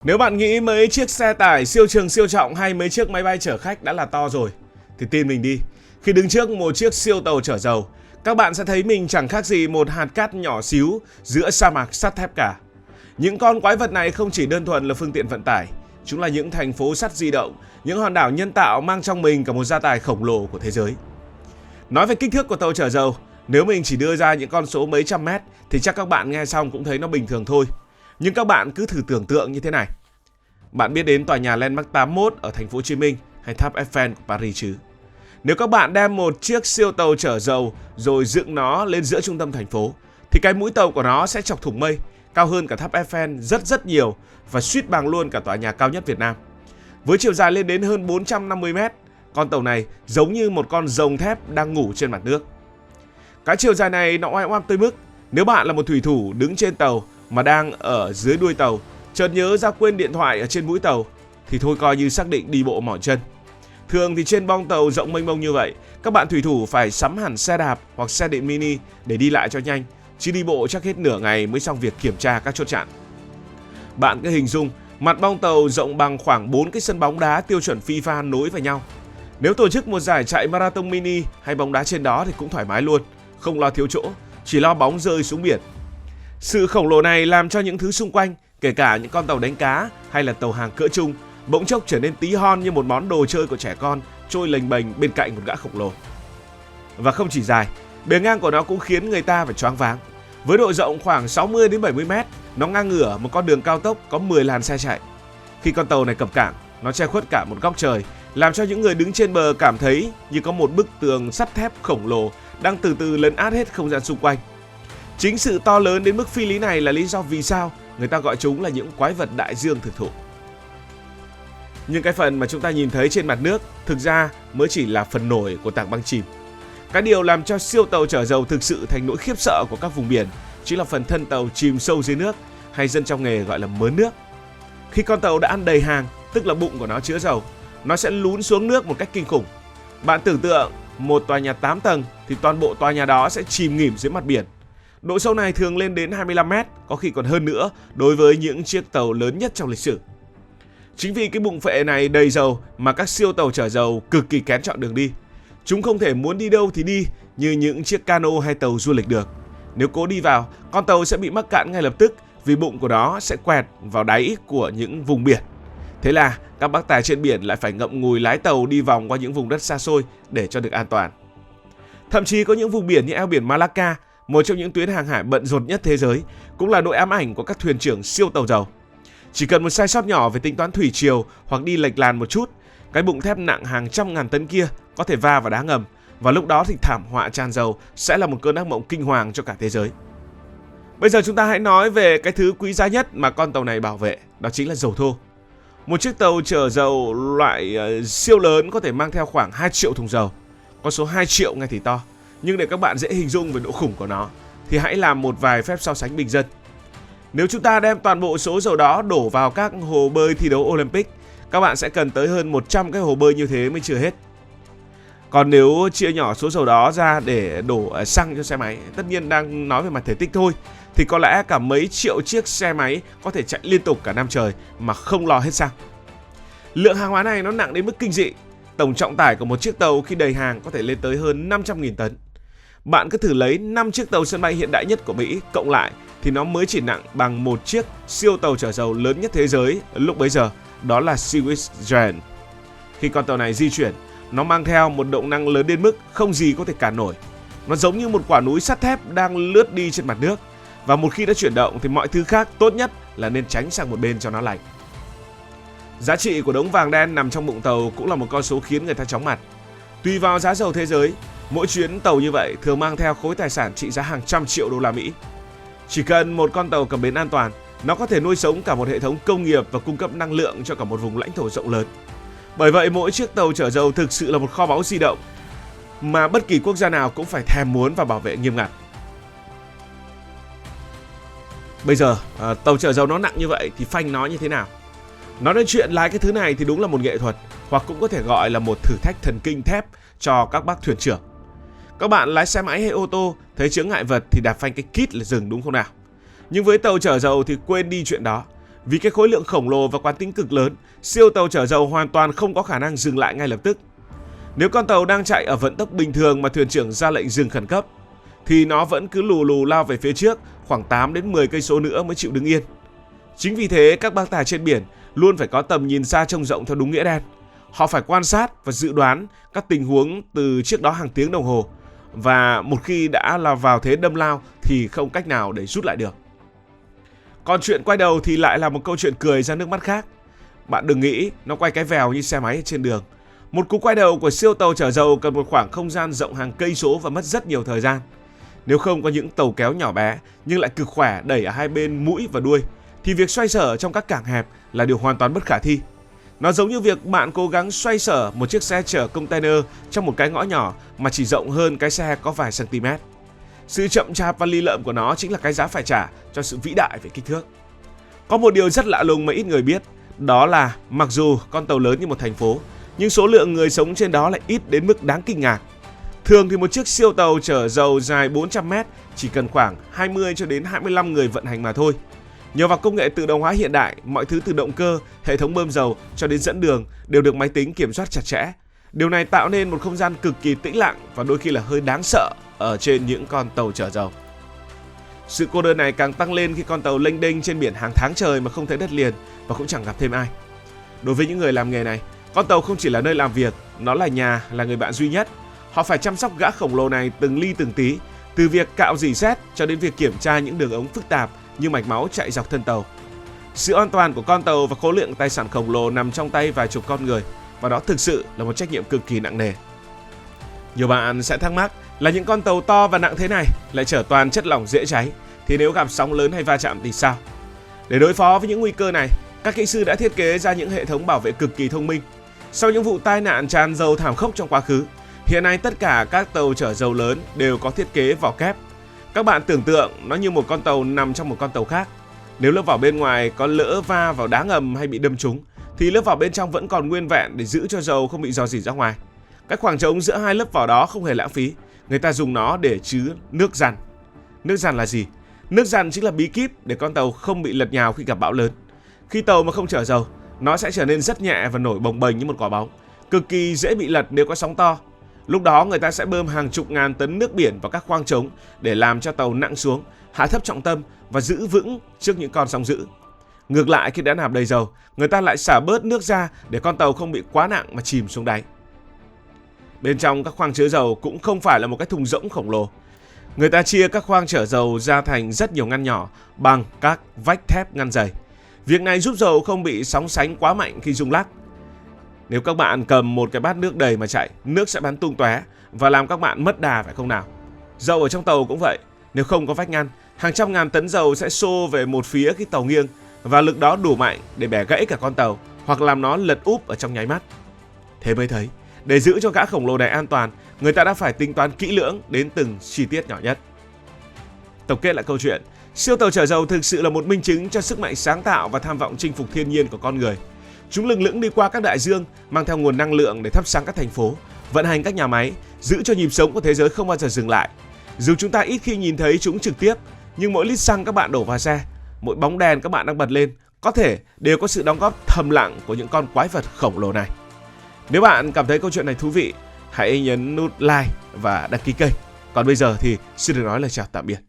Nếu bạn nghĩ mấy chiếc xe tải siêu trường siêu trọng hay mấy chiếc máy bay chở khách đã là to rồi, thì tin mình đi, khi đứng trước một chiếc siêu tàu chở dầu, các bạn sẽ thấy mình chẳng khác gì một hạt cát nhỏ xíu giữa sa mạc sắt thép cả. Những con quái vật này không chỉ đơn thuần là phương tiện vận tải, chúng là những thành phố sắt di động, những hòn đảo nhân tạo mang trong mình cả một gia tài khổng lồ của thế giới. Nói về kích thước của tàu chở dầu, nếu mình chỉ đưa ra những con số mấy trăm mét thì chắc các bạn nghe xong cũng thấy nó bình thường thôi. Nhưng các bạn cứ thử tưởng tượng như thế này. Bạn biết đến tòa nhà Landmark 81 ở thành phố Hồ Chí Minh hay tháp Eiffel của Paris chứ? Nếu các bạn đem một chiếc siêu tàu chở dầu rồi dựng nó lên giữa trung tâm thành phố thì cái mũi tàu của nó sẽ chọc thủng mây, cao hơn cả tháp Eiffel rất nhiều và suýt bằng luôn cả tòa nhà cao nhất Việt Nam. Với chiều dài lên đến hơn 450 mét, con tàu này giống như một con rồng thép đang ngủ trên mặt nước. Cái chiều dài này nó oai oăm tới mức nếu bạn là một thủy thủ đứng trên tàu mà đang ở dưới đuôi tàu, chợt nhớ ra quên điện thoại ở trên mũi tàu thì thôi coi như xác định đi bộ mỏi chân. Thường thì trên bong tàu rộng mênh mông như vậy, các bạn thủy thủ phải sắm hẳn xe đạp hoặc xe điện mini để đi lại cho nhanh, chứ đi bộ chắc hết nửa ngày mới xong việc kiểm tra các chốt chặn. Bạn cứ hình dung mặt bong tàu rộng bằng khoảng 4 cái sân bóng đá tiêu chuẩn FIFA nối vào nhau. Nếu tổ chức một giải chạy marathon mini hay bóng đá trên đó thì cũng thoải mái luôn, không lo thiếu chỗ, chỉ lo bóng rơi xuống biển. Sự khổng lồ này làm cho những thứ xung quanh, kể cả những con tàu đánh cá hay là tàu hàng cỡ trung, bỗng chốc trở nên tí hon như một món đồ chơi của trẻ con trôi lềnh bềnh bên cạnh một gã khổng lồ. Và không chỉ dài, bề ngang của nó cũng khiến người ta phải choáng váng. Với độ rộng khoảng 60 đến 70 mét, nó ngang ngửa một con đường cao tốc có 10 làn xe chạy. Khi con tàu này cập cảng, nó che khuất cả một góc trời, làm cho những người đứng trên bờ cảm thấy như có một bức tường sắt thép khổng lồ đang từ từ lấn át hết không gian xung quanh. Chính sự to lớn đến mức phi lý này là lý do vì sao người ta gọi chúng là những quái vật đại dương thực thụ. Nhưng cái phần mà chúng ta nhìn thấy trên mặt nước thực ra mới chỉ là phần nổi của tảng băng chìm. Cái điều làm cho siêu tàu chở dầu thực sự thành nỗi khiếp sợ của các vùng biển chính là phần thân tàu chìm sâu dưới nước, hay dân trong nghề gọi là mớn nước. Khi con tàu đã ăn đầy hàng, tức là bụng của nó chứa dầu, nó sẽ lún xuống nước một cách kinh khủng. Bạn tưởng tượng một tòa nhà 8 tầng thì toàn bộ tòa nhà đó sẽ chìm nghỉm dưới mặt biển. Độ sâu này thường lên đến 25 mét, có khi còn hơn nữa đối với những chiếc tàu lớn nhất trong lịch sử. Chính vì cái bụng phệ này đầy dầu mà các siêu tàu chở dầu cực kỳ kén chọn đường đi. Chúng không thể muốn đi đâu thì đi như những chiếc cano hay tàu du lịch được. Nếu cố đi vào, con tàu sẽ bị mắc cạn ngay lập tức vì bụng của nó sẽ quẹt vào đáy của những vùng biển. Thế là các bác tài trên biển lại phải ngậm ngùi lái tàu đi vòng qua những vùng đất xa xôi để cho được an toàn. Thậm chí có những vùng biển như eo biển Malacca, một trong những tuyến hàng hải bận rộn nhất thế giới, cũng là nỗi ám ảnh của các thuyền trưởng siêu tàu dầu. Chỉ cần một sai sót nhỏ về tính toán thủy triều hoặc đi lệch làn một chút, cái bụng thép nặng hàng trăm ngàn tấn kia có thể va vào đá ngầm, và lúc đó thì thảm họa tràn dầu sẽ là một cơn ác mộng kinh hoàng cho cả thế giới. Bây giờ chúng ta hãy nói về cái thứ quý giá nhất mà con tàu này bảo vệ, đó chính là dầu thô. Một chiếc tàu chở dầu loại siêu lớn có thể mang theo khoảng 2 triệu thùng dầu. Con số 2 triệu nghe thì to, nhưng để các bạn dễ hình dung về độ khủng của nó thì hãy làm một vài phép so sánh bình dân. Nếu chúng ta đem toàn bộ số dầu đó đổ vào các hồ bơi thi đấu Olympic, các bạn sẽ cần tới hơn 100 cái hồ bơi như thế mới chưa hết. Còn nếu chia nhỏ số dầu đó ra để đổ xăng cho xe máy, tất nhiên đang nói về mặt thể tích thôi, thì có lẽ cả mấy triệu chiếc xe máy có thể chạy liên tục cả năm trời mà không lo hết xăng. Lượng hàng hóa này nó nặng đến mức kinh dị. Tổng trọng tải của một chiếc tàu khi đầy hàng có thể lên tới hơn 500.000 tấn. Bạn cứ thử lấy 5 chiếc tàu sân bay hiện đại nhất của Mỹ cộng lại thì nó mới chỉ nặng bằng một chiếc siêu tàu chở dầu lớn nhất thế giới lúc bấy giờ, đó là Swedish Giant. Khi con tàu này di chuyển, nó mang theo một động năng lớn đến mức không gì có thể cản nổi. Nó giống như một quả núi sắt thép đang lướt đi trên mặt nước, và một khi đã chuyển động thì mọi thứ khác tốt nhất là nên tránh sang một bên cho nó lành. Giá trị của đống vàng đen nằm trong bụng tàu cũng là một con số khiến người ta chóng mặt. Tùy vào giá dầu thế giới, mỗi chuyến tàu như vậy thường mang theo khối tài sản trị giá hàng trăm triệu đô la Mỹ. Chỉ cần một con tàu cập bến an toàn, nó có thể nuôi sống cả một hệ thống công nghiệp và cung cấp năng lượng cho cả một vùng lãnh thổ rộng lớn. Bởi vậy mỗi chiếc tàu chở dầu thực sự là một kho báu di động mà bất kỳ quốc gia nào cũng phải thèm muốn và bảo vệ nghiêm ngặt. Bây giờ tàu chở dầu nó nặng như vậy thì phanh nó như thế nào? Nói đến chuyện lái cái thứ này thì đúng là một nghệ thuật, hoặc cũng có thể gọi là một thử thách thần kinh thép cho các bác thuyền trưởng. Các bạn lái xe máy hay ô tô thấy chướng ngại vật thì đạp phanh cái kít là dừng, đúng không nào? Nhưng với tàu chở dầu thì quên đi chuyện đó. Vì cái khối lượng khổng lồ và quán tính cực lớn, siêu tàu chở dầu hoàn toàn không có khả năng dừng lại ngay lập tức. Nếu con tàu đang chạy ở vận tốc bình thường mà thuyền trưởng ra lệnh dừng khẩn cấp, thì nó vẫn cứ lù lù lao về phía trước khoảng 8 đến 10 cây số nữa mới chịu đứng yên. Chính vì thế các bác tài trên biển luôn phải có tầm nhìn xa trông rộng theo đúng nghĩa đen. Họ phải quan sát và dự đoán các tình huống từ trước đó hàng tiếng đồng hồ, và một khi đã là vào thế đâm lao thì không cách nào để rút lại được. Còn chuyện quay đầu thì lại là một câu chuyện cười ra nước mắt khác. Bạn đừng nghĩ nó quay cái vèo như xe máy trên đường. Một cú quay đầu của siêu tàu chở dầu cần một khoảng không gian rộng hàng cây số và mất rất nhiều thời gian. Nếu không có những tàu kéo nhỏ bé nhưng lại cực khỏe đẩy ở hai bên mũi và đuôi, thì việc xoay sở trong các cảng hẹp là điều hoàn toàn bất khả thi. Nó giống như việc bạn cố gắng xoay sở một chiếc xe chở container trong một cái ngõ nhỏ mà chỉ rộng hơn cái xe có vài cm. Sự chậm chạp và lì lợm của nó chính là cái giá phải trả cho sự vĩ đại về kích thước. Có một điều rất lạ lùng mà ít người biết, đó là mặc dù con tàu lớn như một thành phố, nhưng số lượng người sống trên đó lại ít đến mức đáng kinh ngạc. Thường thì một chiếc siêu tàu chở dầu dài 400 m chỉ cần khoảng 20 cho đến 25 người vận hành mà thôi. Nhờ vào công nghệ tự động hóa hiện đại, mọi thứ từ động cơ, hệ thống bơm dầu cho đến dẫn đường đều được máy tính kiểm soát chặt chẽ. Điều này tạo nên một không gian cực kỳ tĩnh lặng và đôi khi là hơi đáng sợ ở trên những con tàu chở dầu. Sự cô đơn này càng tăng lên khi con tàu lênh đênh trên biển hàng tháng trời mà không thấy đất liền và cũng chẳng gặp thêm ai. Đối với những người làm nghề này, con tàu không chỉ là nơi làm việc, nó là nhà, là người bạn duy nhất. Họ phải chăm sóc gã khổng lồ này từng ly từng tí, từ việc cạo rỉ sét cho đến việc kiểm tra những đường ống phức tạp như mạch máu chạy dọc thân tàu. Sự an toàn của con tàu và khối lượng tài sản khổng lồ nằm trong tay vài chục con người, và đó thực sự là một trách nhiệm cực kỳ nặng nề. Nhiều bạn sẽ thắc mắc là những con tàu to và nặng thế này lại chở toàn chất lỏng dễ cháy, thì nếu gặp sóng lớn hay va chạm thì sao? Để đối phó với những nguy cơ này, các kỹ sư đã thiết kế ra những hệ thống bảo vệ cực kỳ thông minh. Sau những vụ tai nạn tràn dầu thảm khốc trong quá khứ, hiện nay tất cả các tàu chở dầu lớn đều có thiết kế vỏ kép. Các bạn tưởng tượng nó như một con tàu nằm trong một con tàu khác. Nếu lớp vỏ bên ngoài có lỡ va vào đá ngầm hay bị đâm trúng, thì lớp vỏ bên trong vẫn còn nguyên vẹn để giữ cho dầu không bị rò rỉ ra ngoài. Các khoảng trống giữa hai lớp vỏ đó không hề lãng phí. Người ta dùng nó để chứa nước dằn. Nước dằn là gì? Nước dằn chính là bí kíp để con tàu không bị lật nhào khi gặp bão lớn. Khi tàu mà không chở dầu, nó sẽ trở nên rất nhẹ và nổi bồng bềnh như một quả bóng, cực kỳ dễ bị lật nếu có sóng to. Lúc đó người ta sẽ bơm hàng chục ngàn tấn nước biển vào các khoang trống để làm cho tàu nặng xuống, hạ thấp trọng tâm và giữ vững trước những con sóng dữ. Ngược lại, khi đã nạp đầy dầu, người ta lại xả bớt nước ra để con tàu không bị quá nặng mà chìm xuống đáy. Bên trong các khoang chứa dầu cũng không phải là một cái thùng rỗng khổng lồ. Người ta chia các khoang chở dầu ra thành rất nhiều ngăn nhỏ bằng các vách thép ngăn dày. Việc này giúp dầu không bị sóng sánh quá mạnh khi rung lắc. Nếu các bạn cầm một cái bát nước đầy mà chạy, nước sẽ bắn tung tóe và làm các bạn mất đà, phải không nào? Dầu ở trong tàu cũng vậy. Nếu không có vách ngăn, hàng trăm ngàn tấn dầu sẽ xô về một phía khi tàu nghiêng, và lực đó đủ mạnh để bẻ gãy cả con tàu hoặc làm nó lật úp ở trong nháy mắt. Thế mới thấy, để giữ cho gã khổng lồ này an toàn, người ta đã phải tính toán kỹ lưỡng đến từng chi tiết nhỏ nhất. Tổng kết lại câu chuyện, siêu tàu chở dầu thực sự là một minh chứng cho sức mạnh sáng tạo và tham vọng chinh phục thiên nhiên của con người. Chúng lừng lững đi qua các đại dương, mang theo nguồn năng lượng để thắp sáng các thành phố, vận hành các nhà máy, giữ cho nhịp sống của thế giới không bao giờ dừng lại. Dù chúng ta ít khi nhìn thấy chúng trực tiếp, nhưng mỗi lít xăng các bạn đổ vào xe, mỗi bóng đèn các bạn đang bật lên, có thể đều có sự đóng góp thầm lặng của những con quái vật khổng lồ này. Nếu bạn cảm thấy câu chuyện này thú vị, hãy nhấn nút like và đăng ký kênh. Còn bây giờ thì xin được nói lời chào tạm biệt.